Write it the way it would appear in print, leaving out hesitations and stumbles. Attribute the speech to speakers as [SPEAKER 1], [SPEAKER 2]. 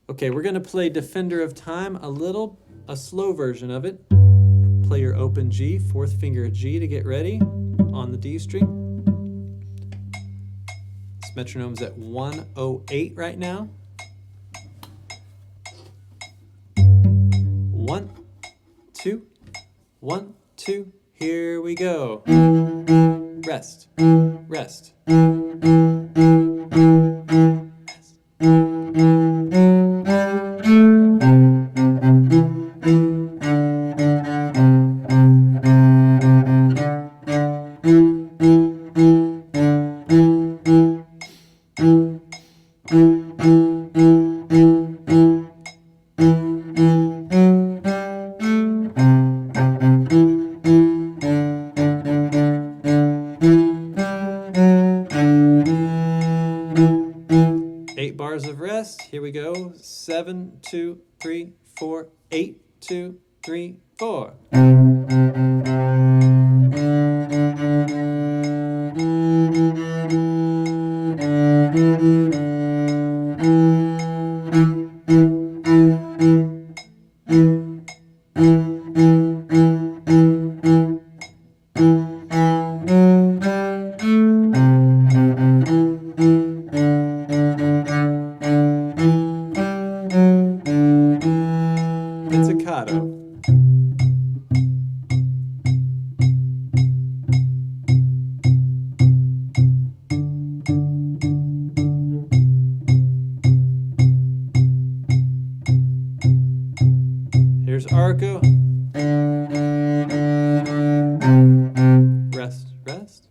[SPEAKER 1] Okay, we're going to play Defender of Time, a slow version of it. Play your open G, fourth finger G to get ready on the D string. This metronome's at 108 right now. 1, 2, 1, 2, here we go. Rest, rest. Eight bars of rest. Here we go. 7, 2, 3, 4, 8, 2, 3, 4. Pizzicato. Here's arco. Rest, rest.